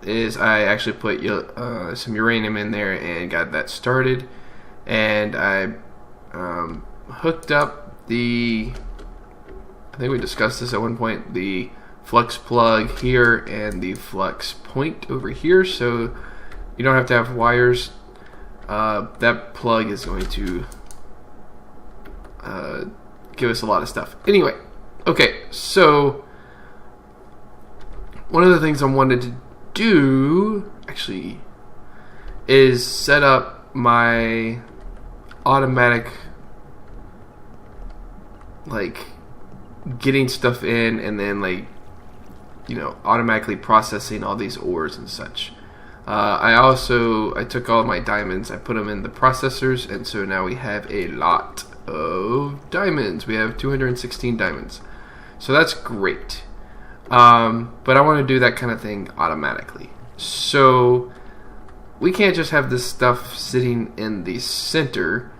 is I actually put some uranium in there and got that started, and I hooked up the, I think we discussed this at one point, the flux plug here and the flux point over here, so you don't have to have wires. That plug is going to give us a lot of stuff. Anyway, okay, so one of the things I wanted to do actually is set up my automatic, like, getting stuff in and then, like, you know, automatically processing all these ores and such. I took all my diamonds, I put them in the processors, and so now we have a lot of diamonds. We have 216 diamonds, so that's great. But I want to do that kind of thing automatically, so we can't just have this stuff sitting in the center.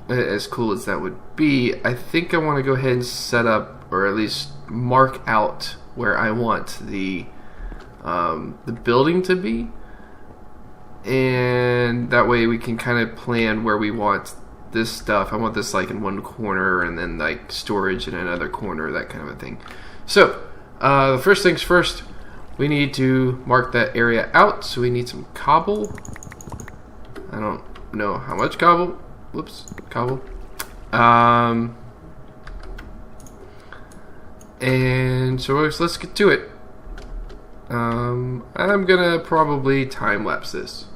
As cool as that would be, I think I want to go ahead and set up, or at least mark out, where I want the building to be, and that way we can kind of plan where we want this stuff. I want this like in one corner, and then like storage in another corner, that kind of a thing. So the first things first, we need to mark that area out. So we need some cobble. I don't know how much cobble. Whoops, cobble. And so let's get to it. I'm gonna probably time lapse this.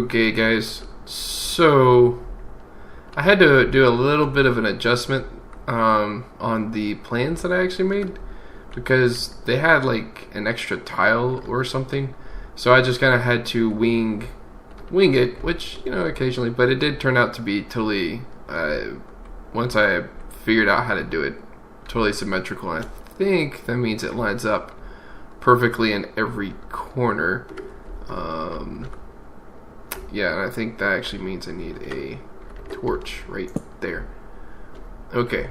Okay guys, so I had to do a little bit of an adjustment on the plans that I actually made, because they had like an extra tile or something, so I just kind of had to wing it, which, you know, occasionally, but it did turn out to be totally, once I figured out how to do it, totally symmetrical. And I think that means it lines up perfectly in every corner. Yeah, and I think that actually means I need a torch right there. Okay.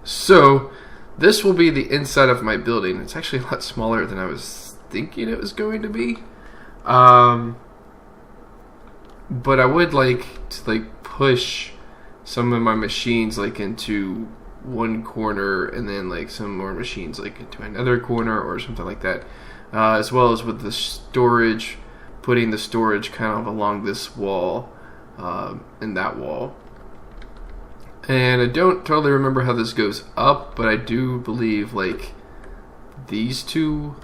So this will be the inside of my building. It's actually a lot smaller than I was thinking it was going to be. But I would like to push some of my machines into one corner, and then some more machines into another corner or something like that. As well as with the storage, putting the storage kind of along this wall and that wall. And I don't totally remember how this goes up, but I do believe these two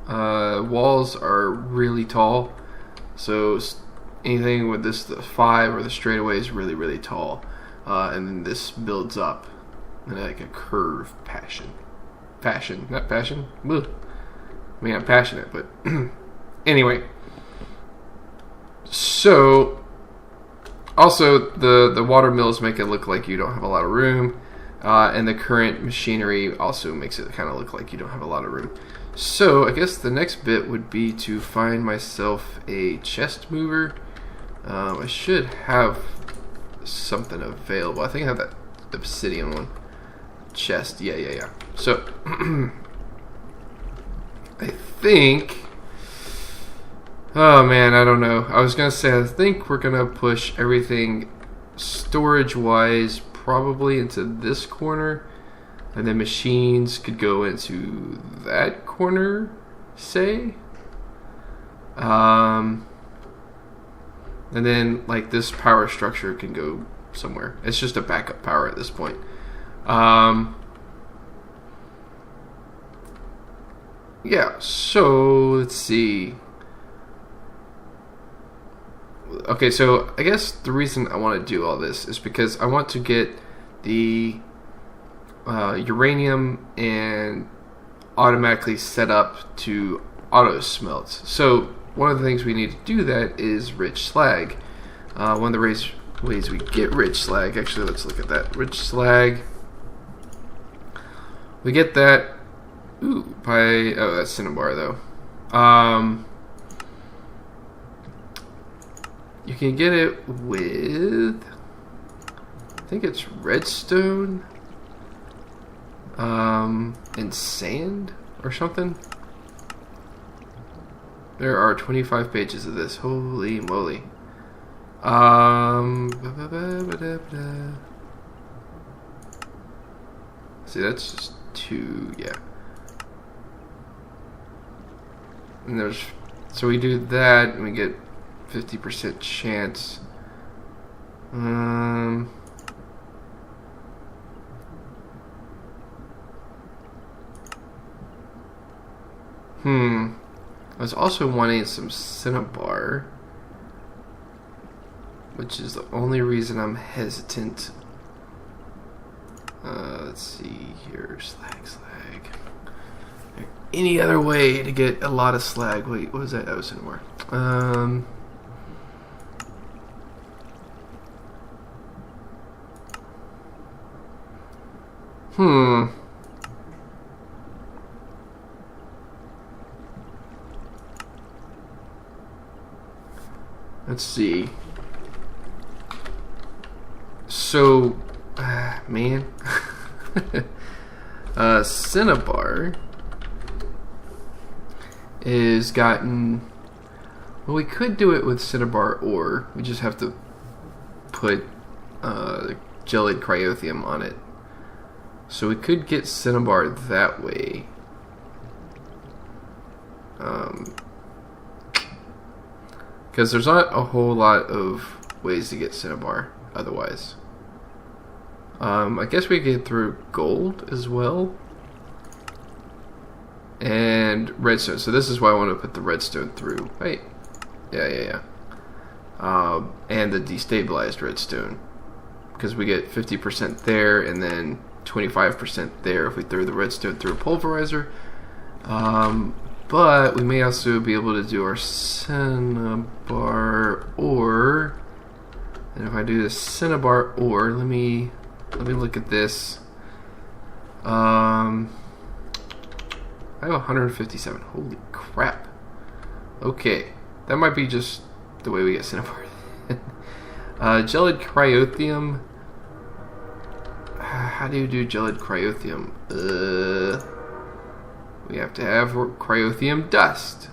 walls are really tall. So anything with this, the 5 or the straightaway, is really, really tall. And then this builds up in a curve fashion. Not passion? Ugh. I mean, I'm passionate, but anyway. So also the water mills make it look like you don't have a lot of room. And the current machinery also makes it kind of look like you don't have a lot of room. So I guess the next bit would be to find myself a chest mover. I should have something available. I think I have that obsidian one. Chest, yeah. So I think, oh man, I don't know. I was gonna say, I think we're gonna push everything storage wise probably into this corner, and then machines could go into that corner, say. And then like this power structure can go somewhere. It's just a backup power at this point. Yeah, so let's see. Okay, so I guess the reason I want to do all this is because I want to get the uranium and automatically set up to auto smelt. So one of the things we need to do that is rich slag. One of the ways we get rich slag, actually let's look at that. Rich slag, we get that by, oh, that's cinnabar though. You can get it with, I think it's redstone, and sand or something. There are 25 pages of this. Holy moly. See, that's just 2, yeah. And there's, so we do that and we get 50% chance. I was also wanting some cinnabar, which is the only reason I'm hesitant. Let's see here, slag. Any other way to get a lot of slag? Wait, what was that? Oh, cinnabar. Let's see. So, man, cinnabar is gotten. Well, we could do it with cinnabar ore. We just have to put gelid cryothium on it. So we could get cinnabar that way. Because there's not a whole lot of ways to get cinnabar otherwise. I guess we get through gold as well. And redstone. So this is why I want to put the redstone through. Wait. Yeah. And the destabilized redstone. Because we get 50% there and then 25% there if we throw the redstone through a pulverizer. But we may also be able to do our cinnabar ore. And if I do the cinnabar ore, let me look at this. I have 157. Holy crap. Okay. That might be just the way we get cinnabar. Gelid cryothium. How do you do gelid cryothium? We have to have cryothium dust.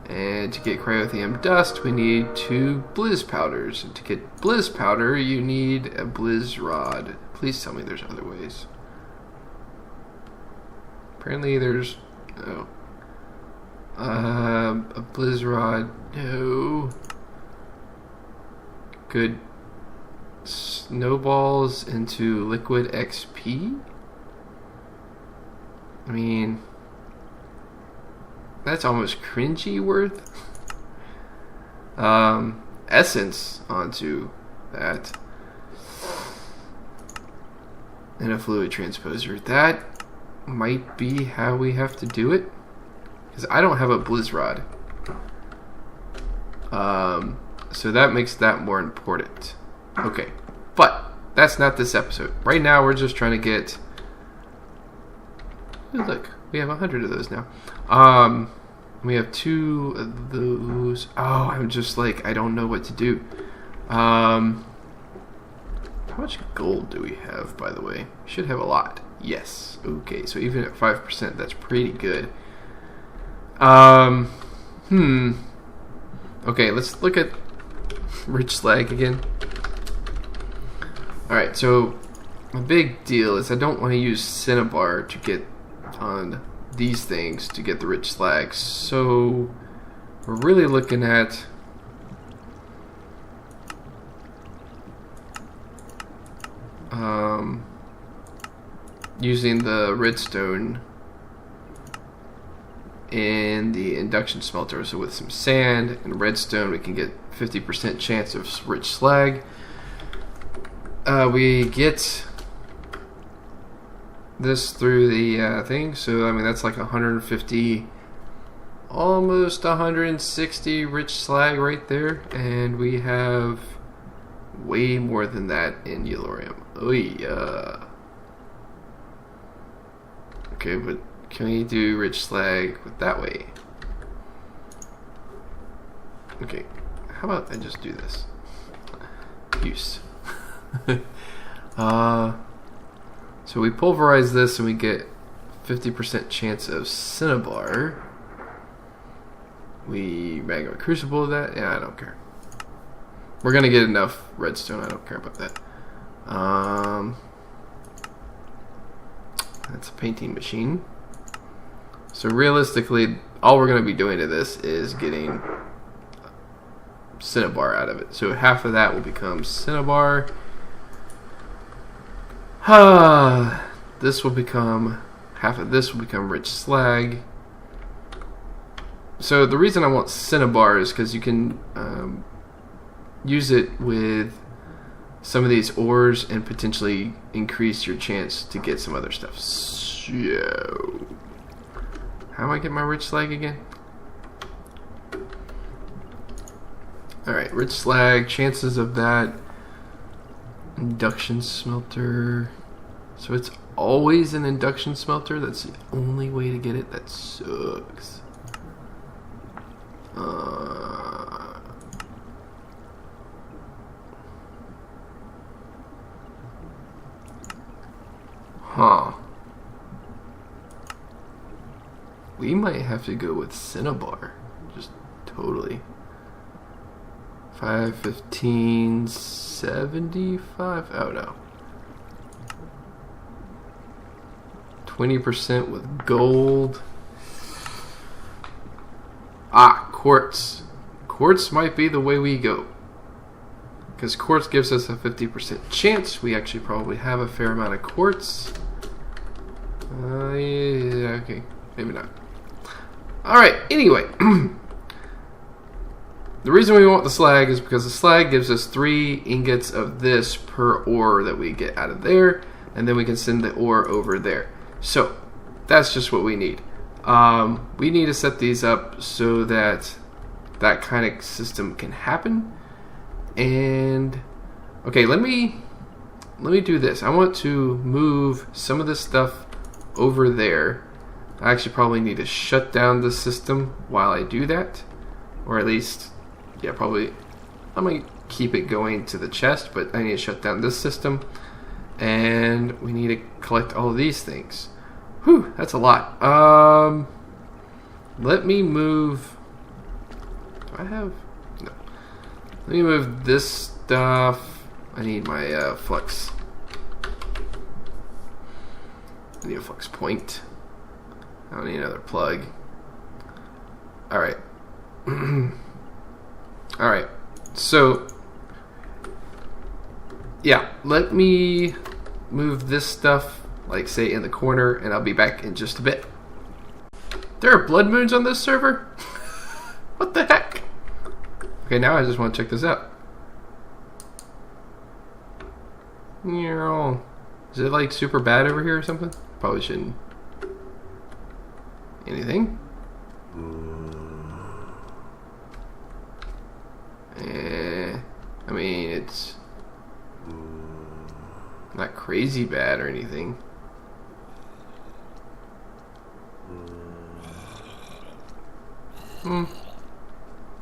And to get cryothium dust, we need 2 blizz powders. And to get blizz powder, you need a blizz rod. Please tell me there's other ways. Apparently there's... Oh. A blizz rod. No. Good. Snowballs into liquid XP? I mean... That's almost cringy worth. Essence onto that. And a fluid transposer. That might be how we have to do it. Because I don't have a blizz rod. So that makes that more important. Okay. But that's not this episode. Right now, we're just trying to get... Ooh, look, we have 100 of those now. We have 2 of those. Oh, I'm just like, I don't know what to do. How much gold do we have, by the way? We should have a lot. Yes. Okay, so even at 5%, that's pretty good. Okay, let's look at rich slag again. Alright, so my big deal is I don't want to use cinnabar to get on these things to get the rich slag. So we're really looking at using the redstone in the induction smelter. So with some sand and redstone, we can get 50% chance of rich slag. We get this through the thing, so I mean that's like 150, almost 160 rich slag right there, and we have way more than that in Yellorium. Oh yeah. Okay, but can we do rich slag with that way? Okay, how about I just do this? Use. So we pulverize this and we get 50% chance of cinnabar. We magma crucible that. Yeah, I don't care. We're gonna get enough redstone. I don't care about that. That's a painting machine. So realistically, all we're gonna be doing to this is getting cinnabar out of it. So half of that will become cinnabar. This will become, half of this will become rich slag. So the reason I want cinnabar is because you can use it with some of these ores and potentially increase your chance to get some other stuff. So, how do I get my rich slag again? Alright, rich slag, chances of that. Induction smelter. So it's always an induction smelter? That's the only way to get it? That sucks. Huh. We might have to go with cinnabar. Just totally. 5, 15, 75? Oh no. 20% with gold. Quartz. Quartz might be the way we go. Because quartz gives us a 50% chance. We actually probably have a fair amount of quartz. Yeah, okay. Maybe not. Alright, anyway. The reason we want the slag is because the slag gives us 3 ingots of this per ore that we get out of there, and then we can send the ore over there. So, that's just what we need. We need to set these up so that that kind of system can happen. And, okay, let me do this. I want to move some of this stuff over there. I actually probably need to shut down the system while I do that, or at least... yeah, probably. I might keep it going to the chest, but I need to shut down this system. And we need to collect all of these things. Whew, that's a lot. Let me move... do I have... no. Let me move this stuff. I need my flux. I need a flux point. I don't need another plug. Alright. Alright, so, yeah, let me move this stuff, like, say, in the corner, and I'll be back in just a bit. There are blood moons on this server? What the heck? Okay, now I just want to check this out. Is it, like, super bad over here or something? Probably shouldn't. Anything? I mean, it's... not crazy bad or anything.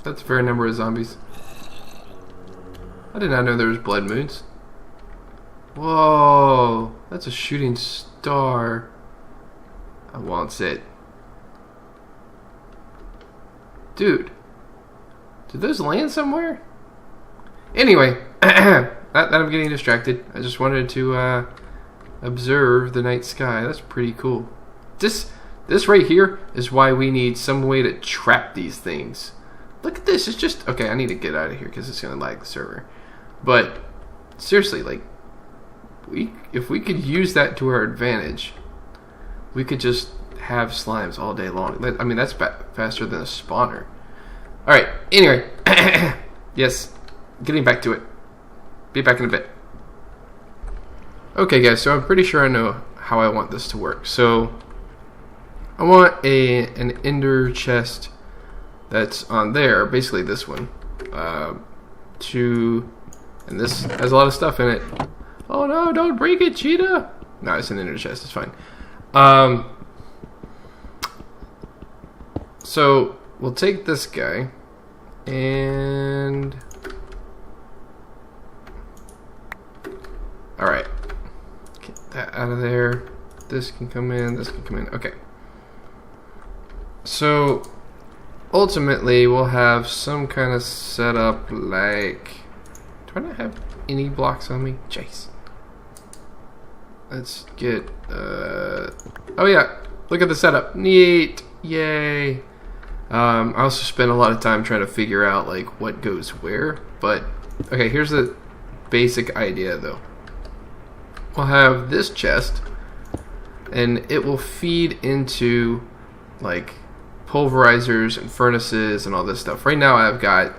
That's a fair number of zombies. I did not know there was blood moons. Whoa, that's a shooting star. I want it. Dude, did those land somewhere? Anyway, that I'm getting distracted. I just wanted to observe the night sky. That's pretty cool. This right here is why we need some way to trap these things. Look at this. It's just... Okay, I need to get out of here because it's going to lag the server. But, seriously, like... If we could use that to our advantage, we could just have slimes all day long. I mean, that's faster than a spawner. Alright, anyway. Yes, getting back to it. Be back in a bit. Okay, guys, so I'm pretty sure I know how I want this to work. So, I want an ender chest that's on there, basically this one. And this has a lot of stuff in it. Oh no, don't break it, Cheetah! No, it's an ender chest, it's fine. So, we'll take this guy, and... Alright. Get that out of there. This can come in, this can come in. Okay. So, ultimately, we'll have some kind of setup like... Do I not have any blocks on me? Jeez. Let's get... Oh yeah, look at the setup. Neat. Yay. I also spent a lot of time trying to figure out like what goes where. But, okay, here's the basic idea though. We'll have this chest, and it will feed into like pulverizers and furnaces and all this stuff. Right now I've got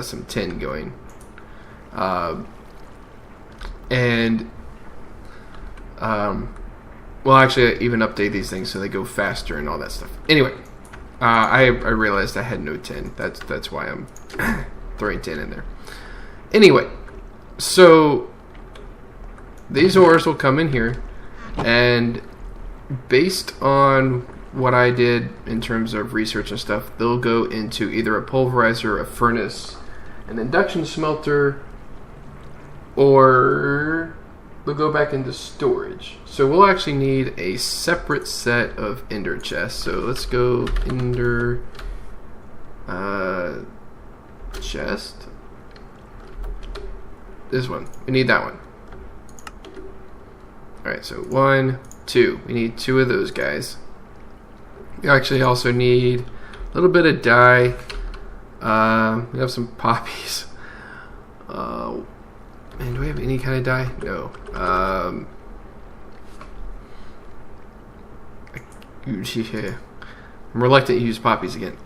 some tin going. Well, actually, I even update these things so they go faster and all that stuff. Anyway, I realized I had no tin. That's why I'm throwing tin in there. Anyway, so these ores will come in here, and based on what I did in terms of research and stuff, they'll go into either a pulverizer, a furnace, an induction smelter, or they'll go back into storage. So we'll actually need a separate set of ender chests. So let's go ender chest. This one. We need that one. Alright, so 1, 2. We need 2 of those guys. We actually also need a little bit of dye. We have some poppies. And do we have any kind of dye? No. I'm reluctant to use poppies again.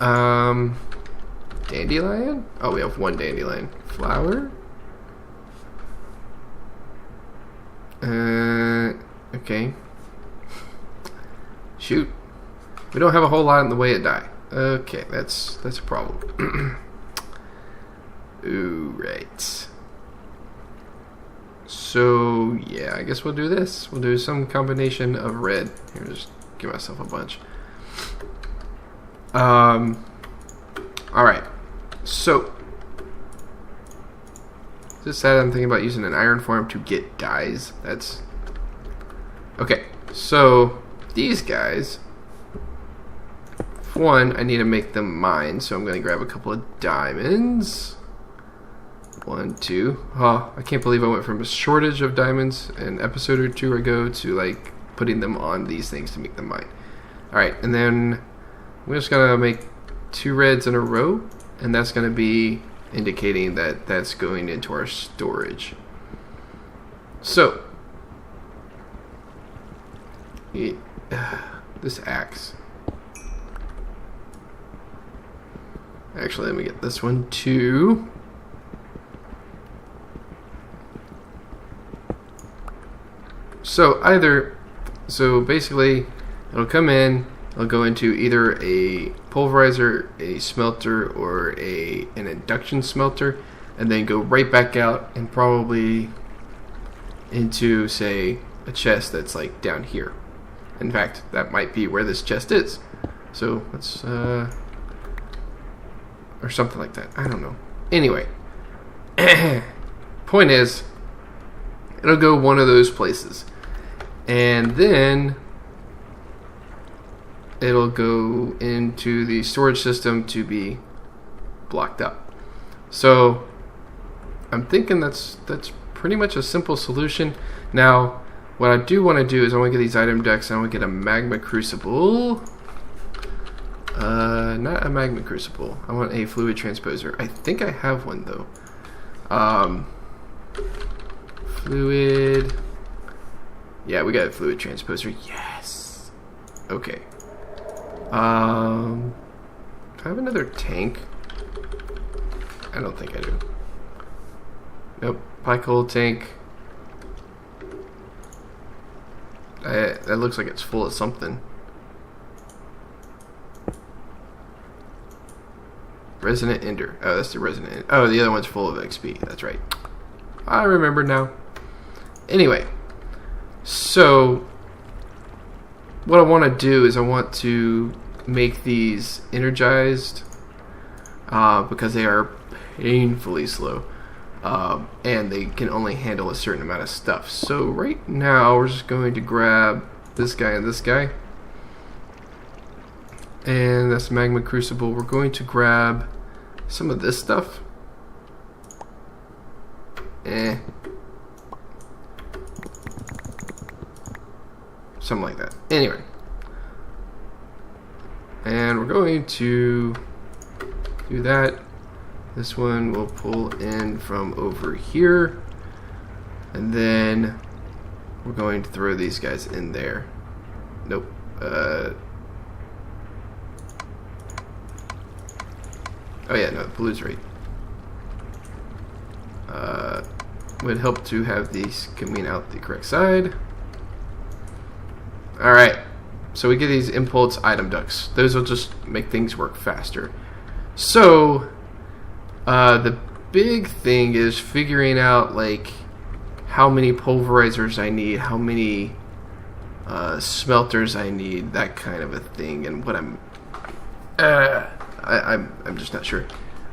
Dandelion? Oh, we have 1 dandelion. Flower? Okay. Shoot. We don't have a whole lot in the way of dye. Okay, that's a problem. Ooh, right. So, yeah, I guess we'll do this. We'll do some combination of red. Here, just give myself a bunch. Alright. So, just said I'm thinking about using an iron form to get dyes. That's... Okay, so, these guys... For one, I need to make them mine, so I'm going to grab a couple of diamonds. 1, 2. Oh, I can't believe I went from a shortage of diamonds an episode or 2 ago to like putting them on these things to make them mine. Alright, and then we're just going to make 2 reds in a row, and that's going to be indicating that that's going into our storage. So, this axe. Actually, let me get this one too. So basically, it'll come in, it'll go into either a pulverizer, a smelter, or an induction smelter, and then go right back out and probably into, say, a chest that's like down here. In fact, that might be where this chest is. So let's, or something like that. I don't know. Anyway, point is, it'll go one of those places. And then it'll go into the storage system to be blocked up. So I'm thinking that's pretty much a simple solution. Now, what I do want to do is I want to get these item decks. I want to get a magma crucible. Not a magma crucible. I want a fluid transposer. I think I have one though. Fluid. Yeah, we got a fluid transposer. Yes. Okay. Do I have another tank? I don't think I do. Nope. Pike hole tank. That looks like it's full of something. Resonant Ender. Oh, that's the Resonant Ender. Oh, the other one's full of XP. That's right. I remember now. Anyway. So, what I want to do is I want to make these energized because they are painfully slow and they can only handle a certain amount of stuff. So right now we're just going to grab this guy and this guy, and that's Magma Crucible. We're going to grab some of this stuff. Something like that. Anyway. And we're going to do that. This one will pull in from over here. And then we're going to throw these guys in there. Nope. Oh yeah, no, blue's right. Would help to have these coming out the correct side. Alright, so we get these impulse item ducts. Those will just make things work faster. So, the big thing is figuring out, like, how many pulverizers I need, how many smelters I need, that kind of a thing, and what I'm just not sure.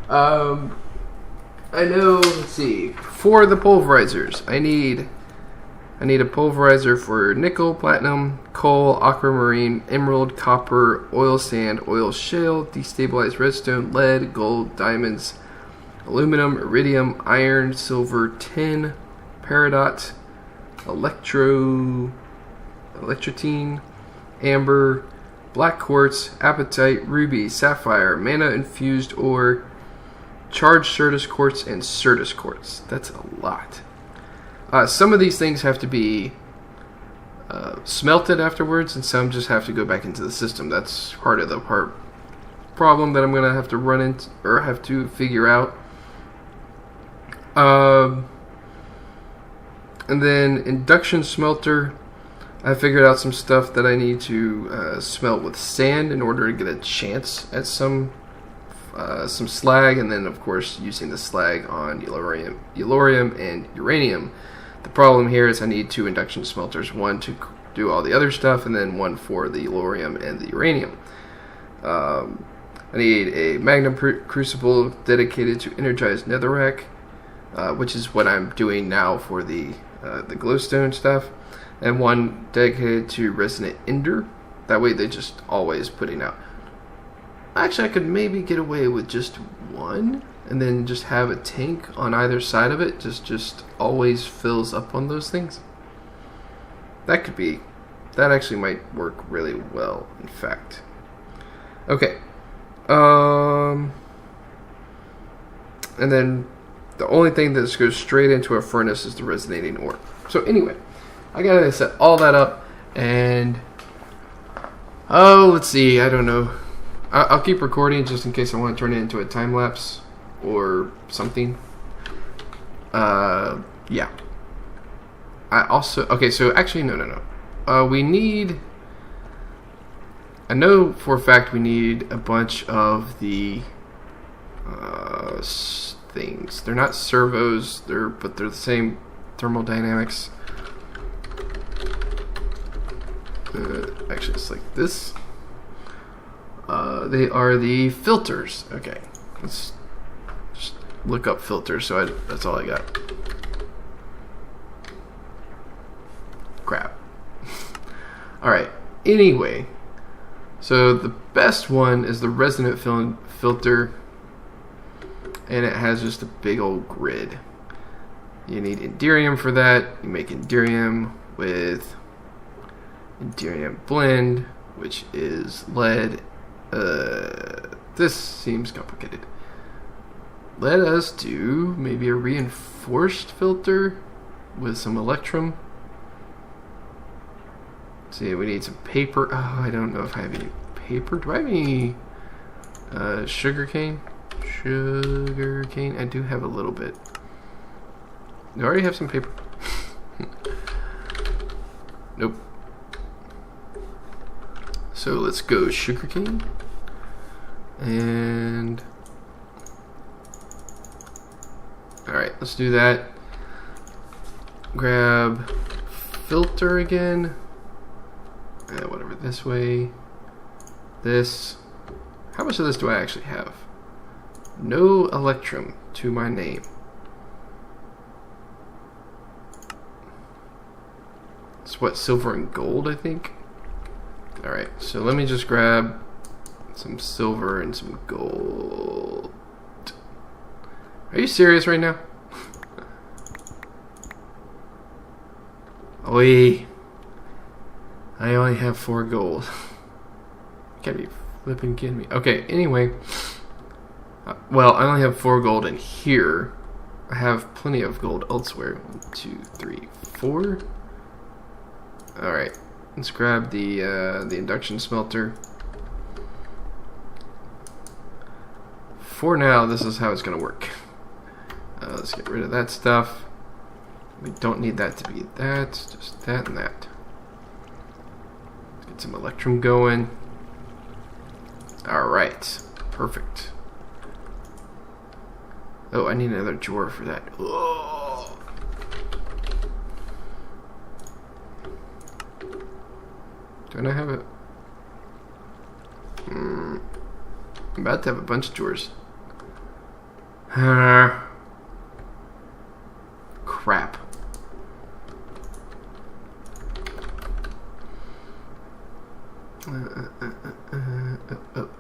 I know, let's see, for the pulverizers, I need a pulverizer for nickel, platinum, coal, aquamarine, emerald, copper, oil sand, oil shale, destabilized redstone, lead, gold, diamonds, aluminum, iridium, iron, silver, tin, peridot, electrotine, amber, black quartz, apatite, ruby, sapphire, mana infused ore, charged Certus quartz, and Certus quartz. That's a lot. Some of these things have to be smelted afterwards, and some just have to go back into the system. That's part of the problem that I'm going to have to run into, or have to figure out. And then induction smelter, I figured out some stuff that I need to smelt with sand in order to get a chance at some slag, and then of course using the slag on yellorium and uranium. The problem here is I need 2 induction smelters, one to do all the other stuff, and then one for the yellorium and the uranium. I need a magnum crucible dedicated to energized netherrack, which is what I'm doing now for the glowstone stuff, and one dedicated to resonant ender. That way they're just always putting out. Actually, I could maybe get away with just one, and then just have a tank on either side of it, just always fills up on those things. That actually might work really well, in fact. Okay. And then the only thing that goes straight into a furnace is the resonating ore. So anyway, I gotta set all that up, and let's see, I don't know. I'll keep recording just in case I want to turn it into a time lapse or something. Yeah. Okay, so actually, no. I know for a fact we need a bunch of the things. They're not servos, but they're the same thermodynamics. Actually, it's like this. They are the filters. Okay, let's just look up filters. So that's all I got. Crap. All right. Anyway, so the best one is the resonant filter, and it has just a big old grid. You need Enderium for that. You make Enderium with Enderium blend, which is lead. This seems complicated. Let us do maybe a reinforced filter with some electrum. See, we need some paper. Oh, I don't know if I have any paper. Do I have any sugarcane? Sugarcane. I do have a little bit. Do I already have some paper? Nope. So let's go sugarcane. And alright, let's do that. Grab filter again. Whatever, this way. This. How much of this do I actually have? No electrum to my name. It's what, silver and gold, I think? Alright, so let me just grab some silver and some gold. Are you serious right now? Oi. I only have 4 gold. You gotta be flipping kidding me. Okay, anyway. Well, I only have 4 gold in here. I have plenty of gold elsewhere. 1, 2, 3, 4. Alright. Let's grab the induction smelter. For now, this is how it's going to work. Let's get rid of that stuff. We don't need that to be that. Just that and that. Let's get some electrum going. Alright. Perfect. Oh, I need another drawer for that. Oh. Don't I have it? I'm about to have a bunch of drawers. Crap.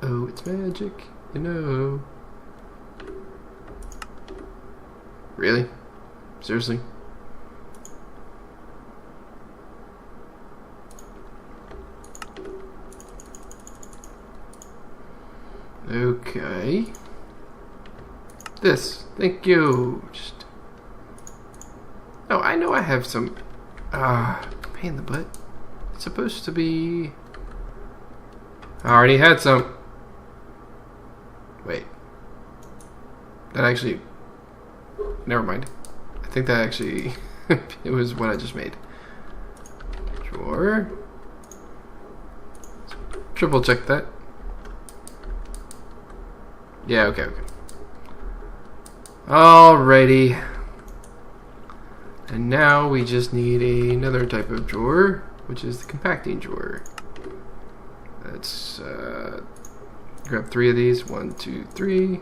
Oh, it's magic, you know. Really? Seriously? Okay. This. Thank you. Just. Oh, I know I have some. Pain in the butt. It's supposed to be. I already had some. Wait. That actually. Never mind. I think that actually. It was what I just made. Drawer. Triple check that. Yeah, okay. Alrighty. And now we just need another type of drawer, which is the compacting drawer. Let's grab 3 of these. 1, 2, 3.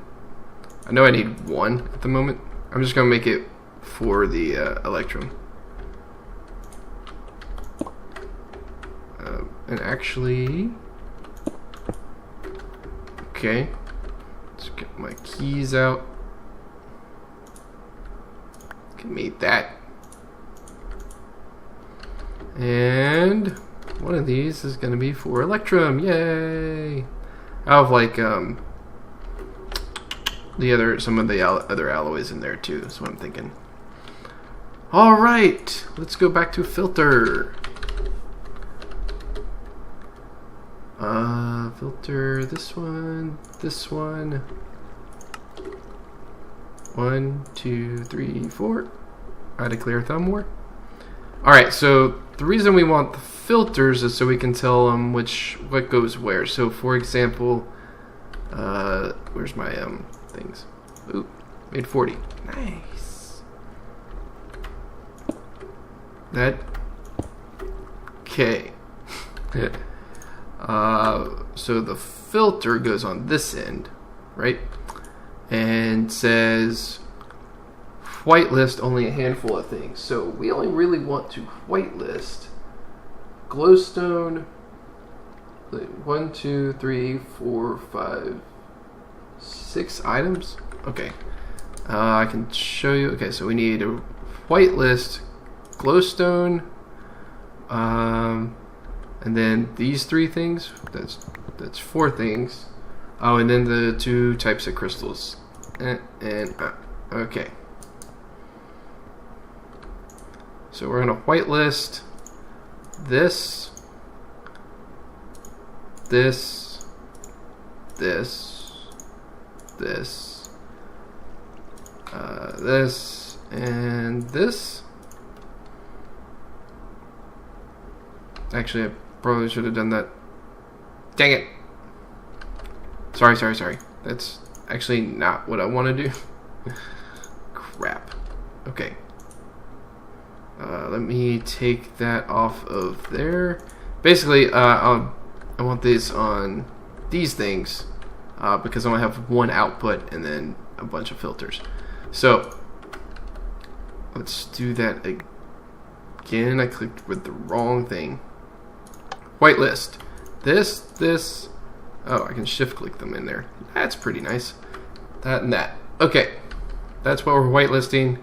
I know I need 1 at the moment. I'm just going to make it for the electrum. And actually... Okay. Let's get my keys out. Can make that. And one of these is going to be for electrum. Yay! I have like some of the other alloys in there too. That's what I'm thinking. All right, let's go back to filter. Filter this one. 1, 2, 3, 4. Add a clear thumb more. Alright, so the reason we want the filters is so we can tell them what goes where. So for example, where's my things? Ooh, made 40. Nice. That. Okay. So the filter goes on this end, right? And says whitelist only a handful of things. So we only really want to whitelist glowstone. 1, 2, 3, 4, 5, 6 items. Okay. I can show you. Okay, so we need a whitelist glowstone. And then these 3 things. That's 4 things. Oh, and then the 2 types of crystals. Okay. So we're gonna whitelist this, this, and this. Actually, I probably should have done that. Dang it. Sorry. That's actually not what I want to do. Crap. Okay. Let me take that off of there. Basically, I want this on these things because I only have one output and then a bunch of filters. So let's do that again. I clicked with the wrong thing. Whitelist. This. Oh, I can shift click them in there. That's pretty nice. That and that. Okay. That's what we're whitelisting.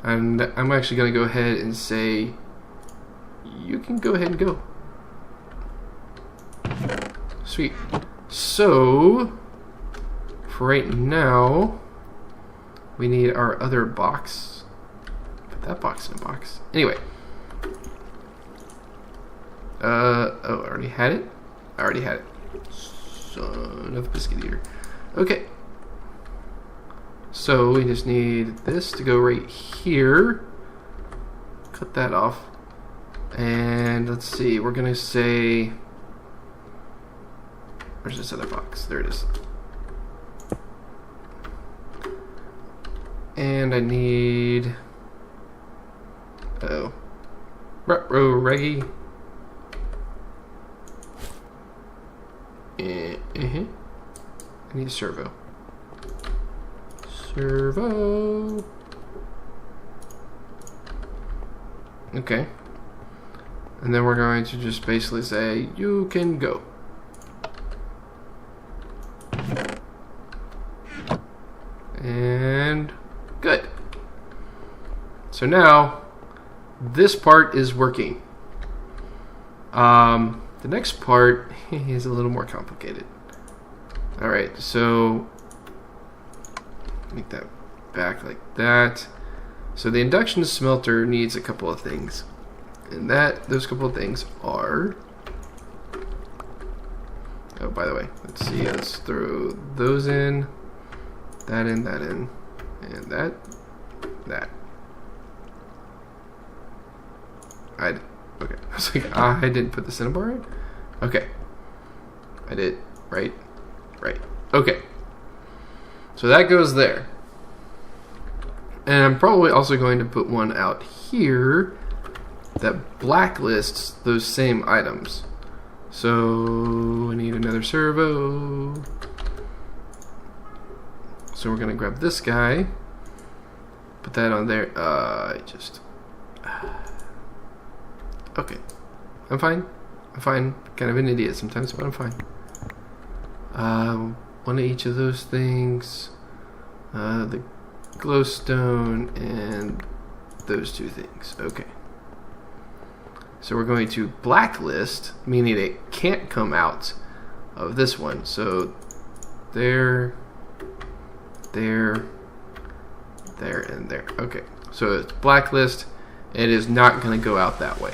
And I'm actually going to go ahead and say, you can go ahead and go. Sweet. So, for right now, we need our other box. Put that box in a box. Anyway. Oh, I already had it? I already had it. Son of a biscuit eater. Okay. So we just need this to go right here. Cut that off. And let's see, we're gonna say, where's this other box? There it is. And I need, Reggie. I need a servo. Okay. And then we're going to just basically say, you can go. And good. So now, this part is working. The next part is a little more complicated. Alright, so make that back like that. So the induction smelter needs a couple of things. And those couple of things are, oh, by the way, let's see, let's throw those in, that in, and that. Okay, I was like, I didn't put the cinnabar in? Okay. I did, right? Okay. So that goes there. And I'm probably also going to put one out here that blacklists those same items. So I need another servo. So we're gonna grab this guy, put that on there. Okay, I'm fine. Kind of an idiot sometimes, but I'm fine. One of each of those things. The glowstone and those 2 things. Okay. So we're going to blacklist, meaning it can't come out of this one. So there, and there. Okay. So it's blacklist. It is not going to go out that way.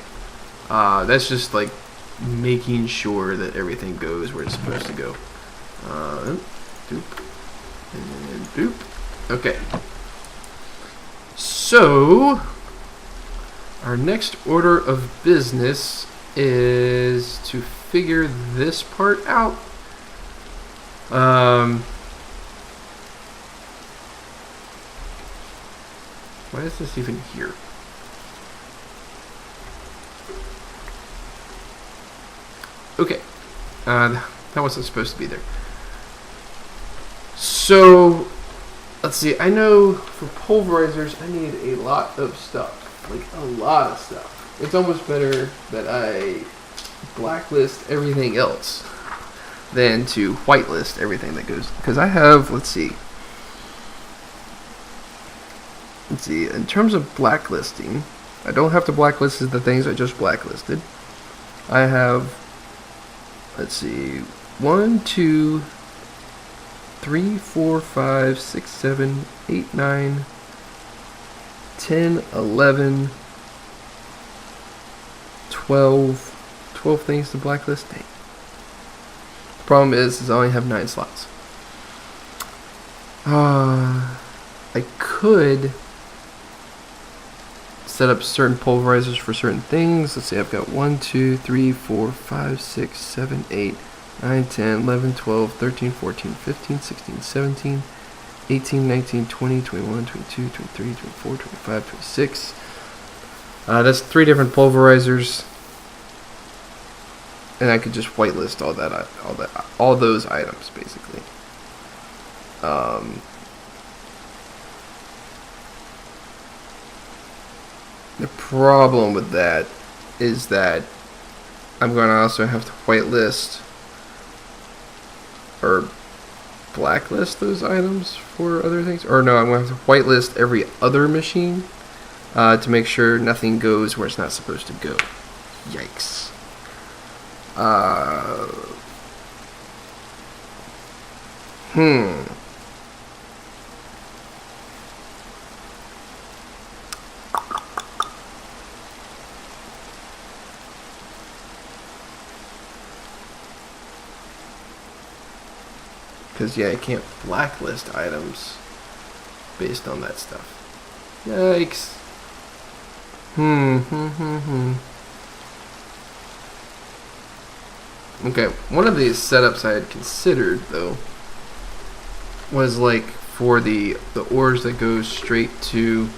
That's just like making sure that everything goes where it's supposed to go. Doop. And boop. Okay. So, our next order of business is to figure this part out. Why is this even here? Okay. That wasn't supposed to be there. So, let's see. I know for pulverizers, I need a lot of stuff. Like, a lot of stuff. It's almost better that I blacklist everything else than to whitelist everything that goes. Because I have, let's see, in terms of blacklisting, I don't have to blacklist the things I just blacklisted. I have, let's see, 1, 2, 3, 4, 5, 6, 7, 8, 9, 10, 11, 12 things to blacklist. Dang. The problem is I only have 9 slots. I could set up certain pulverizers for certain things. Let's see, I've got 1, 2, 3, 4, 5, 6, 7, 8, 9, 10, 11, 12, 13, 14, 15, 16, 17, 18, 19, 20, 21, 22, 23, 24, 25, 26. That's 3 different pulverizers. And I could just whitelist all those items basically. The problem with that is that I'm going to also have to whitelist or blacklist those items for other things. Or no, I'm going to have to whitelist every other machine to make sure nothing goes where it's not supposed to go. Yikes. Because, yeah, I can't blacklist items based on that stuff. Yikes. Okay, one of these setups I had considered, though, was like for the ores that goes straight to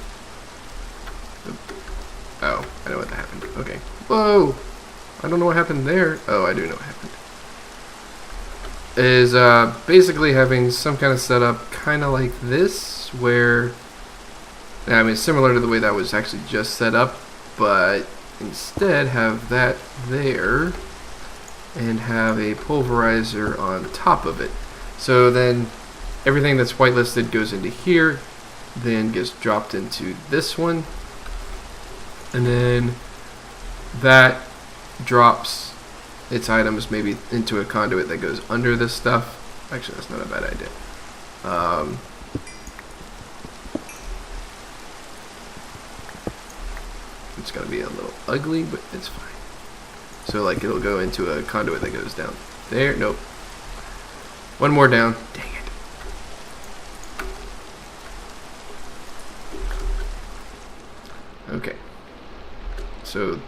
the... Oh, I know what happened. Okay. Whoa! I don't know what happened there. Oh, I do know what happened. Is basically having some kind of setup kind of like this, where, I mean, similar to the way that was actually just set up, but instead have that there and have a pulverizer on top of it. So then everything that's whitelisted goes into here, then gets dropped into this one, and then that drops its items maybe into a conduit that goes under this stuff. Actually, that's not a bad idea. It's gotta be a little ugly, but it's fine. So like it'll go into a conduit that goes down there. Nope. One more down. Dang it. Okay. So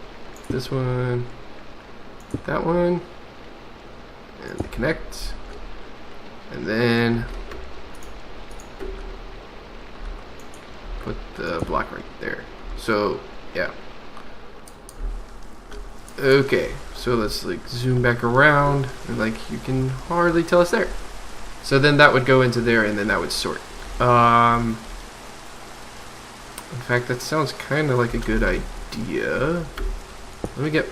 this one, that one, and the connect, and then put the block right there. So yeah. Okay, so let's like zoom back around, and like you can hardly tell it's there. So then that would go into there, and then that would sort. In fact, that sounds kind of like a good idea. Let me get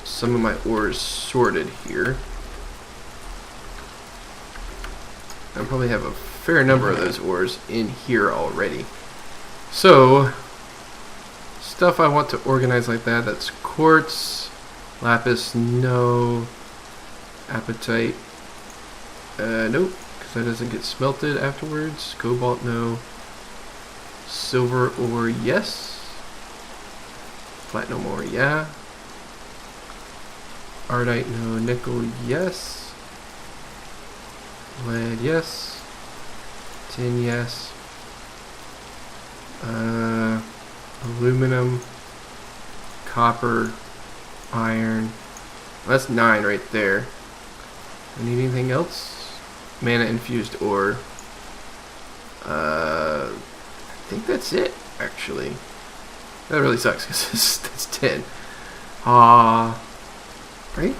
some of my ores sorted here. I probably have a fair number of those ores in here already. So, stuff I want to organize like that, that's quartz, lapis, no, apatite, nope, because that doesn't get smelted afterwards, cobalt, no, silver ore, yes, platinum ore, yeah, ardite, no, nickel, yes, lead, yes, tin, yes, aluminum, copper, iron. That's 9 right there. I need anything else? Mana infused ore. I think that's it, actually. That really sucks because that's 10. Right?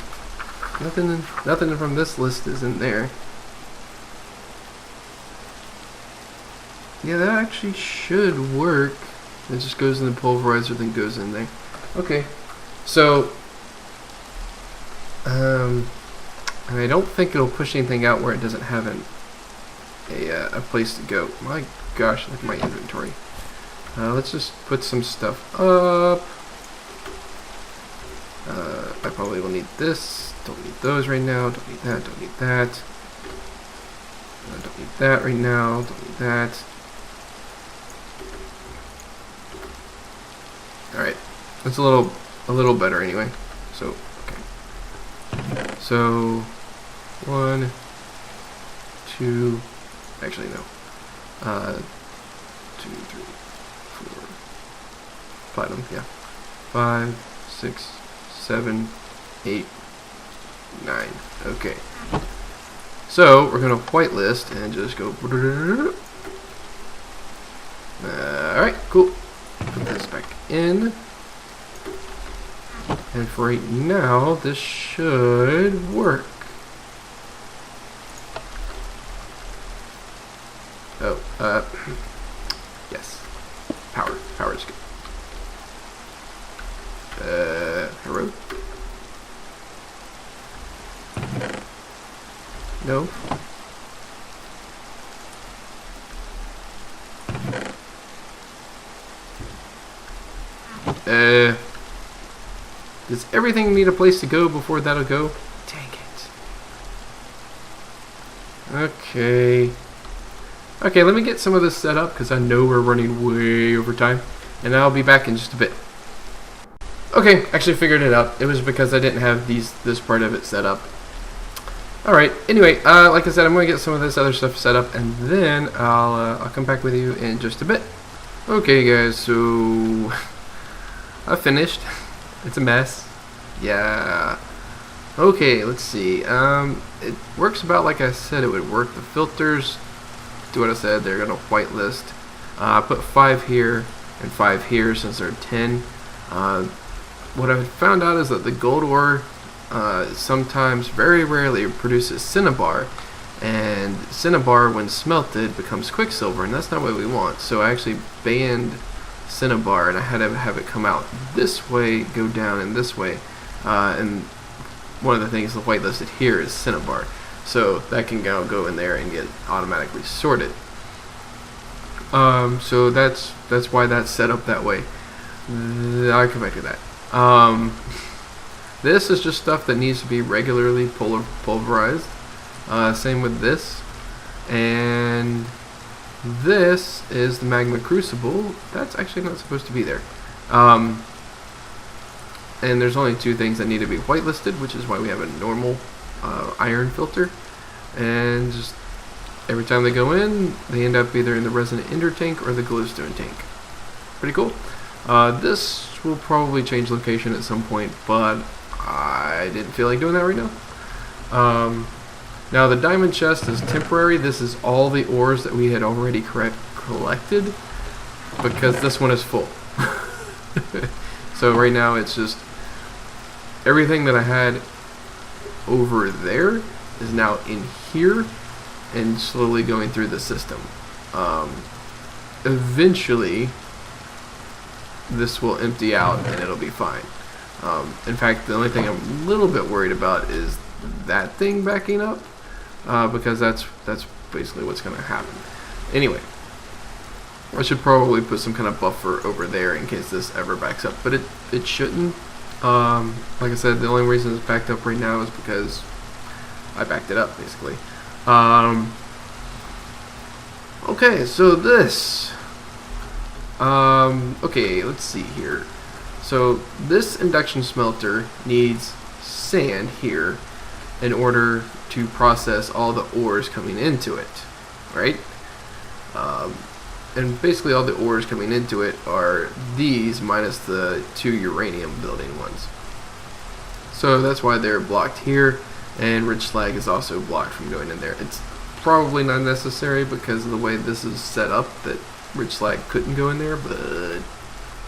Nothing from this list is in there. Yeah, that actually should work. It just goes in the pulverizer, then goes in there. Okay, so and I don't think it'll push anything out where it doesn't have a place to go. My gosh, look at my inventory. Let's just put some stuff up. I probably will need this. Don't need those right now. Don't need that. Don't need that. Don't need that right now. Don't need that. All right, that's a little better anyway. So okay. So 1, 2. Actually no. 2, 3, 4. Platinum. Yeah. 5, 6, 7, 8, 9. Okay. So we're gonna whitelist and just go. Alright, cool. Put this back in. And for right now, this should work. Oh, yes. Power is good. Hello? No? Does everything need a place to go before that'll go? Dang it. Okay. Okay, let me get some of this set up because I know we're running way over time. And I'll be back in just a bit. Okay, actually figured it out. It was because I didn't have this part of it set up. Alright, anyway, like I said, I'm going to get some of this other stuff set up and then I'll come back with you in just a bit. Okay guys, so I finished. It's a mess. Yeah. Okay, let's see. It works about like I said it would work. The filters do what I said. They're going to whitelist. I put 5 here and 5 here since they're 10. What I found out is that the gold ore sometimes, very rarely, produces cinnabar, and cinnabar when smelted becomes quicksilver, and that's not what we want. So I actually banned cinnabar and I had to have it come out this way, go down, and this way. And one of the things the whitelisted here is cinnabar, so that can now go in there and get automatically sorted. So that's why that's set up that way. I'll come back to that. This is just stuff that needs to be regularly pulverized. Same with this. And this is the magma crucible. That's actually not supposed to be there. And there's only 2 things that need to be whitelisted, which is why we have a normal iron filter. And just every time they go in, they end up either in the resonant ender tank or the glowstone tank. Pretty cool. This will probably change location at some point, but I didn't feel like doing that right now. Now the diamond chest is temporary. This is all the ores that we had already collected, because this one is full. So right now it's just everything that I had over there is now in here and slowly going through the system. Eventually this will empty out and it'll be fine. In fact, the only thing I'm a little bit worried about is that thing backing up, because that's basically what's going to happen. Anyway, I should probably put some kind of buffer over there in case this ever backs up, but it shouldn't. Like I said, the only reason it's backed up right now is because I backed it up, basically. Okay, so this. Okay, let's see here. So this induction smelter needs sand here in order to process all the ores coming into it, right? And basically all the ores coming into it are these minus the 2 uranium building ones. So that's why they're blocked here, and rich slag is also blocked from going in there. It's probably not necessary because of the way this is set up that rich slag couldn't go in there, but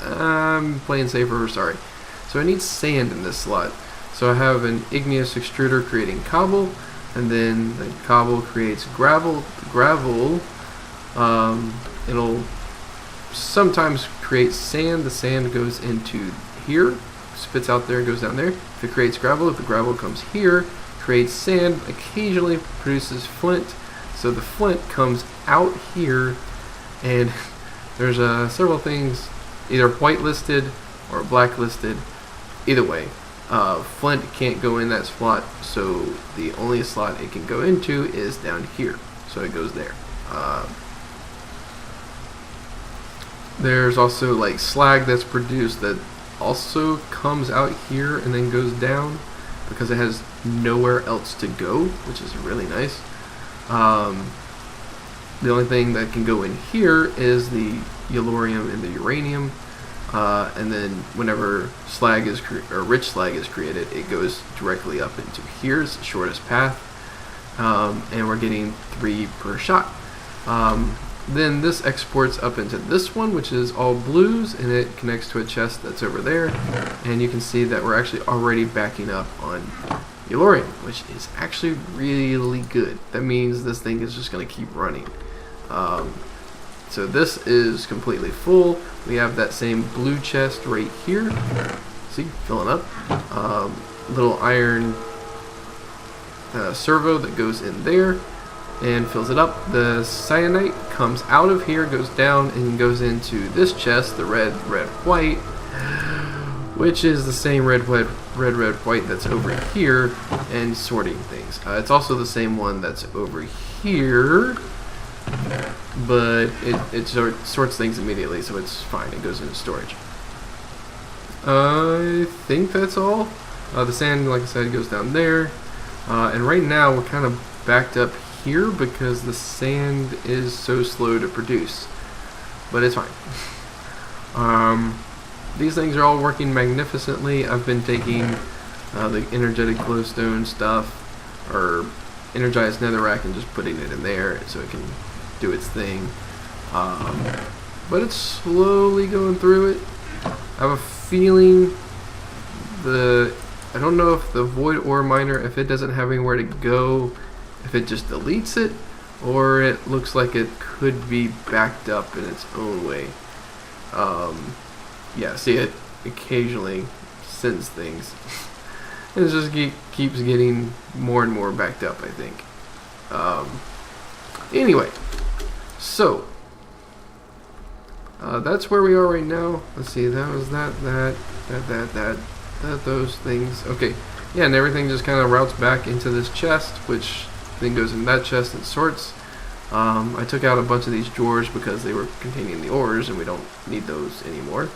I'm playing safer, sorry. So I need sand in this slot. So I have an igneous extruder creating cobble, and then the cobble creates gravel. The gravel, it'll sometimes create sand. The sand goes into here, spits out there, goes down there. If it creates gravel, if the gravel comes here, creates sand, occasionally produces flint. So the flint comes out here, and there's several things, either whitelisted or blacklisted. Either way, flint can't go in that slot, so the only slot it can go into is down here. So it goes there. There's also like slag that's produced that also comes out here and then goes down because it has nowhere else to go, which is really nice. The only thing that can go in here is the yellorium and the uranium, and then whenever slag is rich slag is created, it goes directly up into here's the shortest path, and we're getting 3 per shot. Then this exports up into this one, which is all blues, and it connects to a chest that's over there, and you can see that we're actually already backing up on yellorium, which is actually really good. That means this thing is just going to keep running. So this is completely full. We have that same blue chest right here. See, filling up. Little iron servo that goes in there and fills it up. The cyanite comes out of here, goes down, and goes into this chest, the red, white, which is the same red, white that's over here, and sorting things. It's also the same one that's over here, but it sorts things immediately, so it's fine. It goes into storage. I think that's all. The sand, like I said, goes down there, and right now we're kind of backed up here because the sand is so slow to produce, but it's fine. These things are all working magnificently. I've been taking the energetic glowstone stuff, or energized netherrack, and just putting it in there so it can do its thing, but it's slowly going through it. I have a feeling I don't know if the void ore miner, if it doesn't have anywhere to go, if it just deletes it, or it looks like it could be backed up in its own way. Yeah, see, it occasionally sends things. And it just keeps getting more and more backed up, I think. Anyway, so that's where we are right now. Let's see, that was those things. Okay, yeah, and everything just kind of routes back into this chest, which then goes in that chest and sorts. I took out a bunch of these drawers because they were containing the ores, and we don't need those anymore.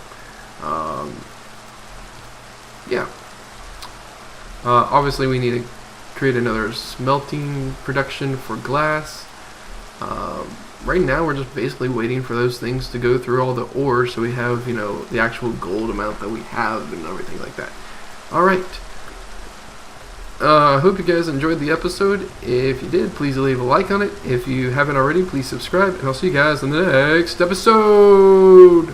Yeah. Obviously, we need to create another smelting production for glass. Right now, we're just basically waiting for those things to go through all the ore, so we have, the actual gold amount that we have and everything like that. All right. I hope you guys enjoyed the episode. If you did, please leave a like on it. If you haven't already, please subscribe, and I'll see you guys in the next episode.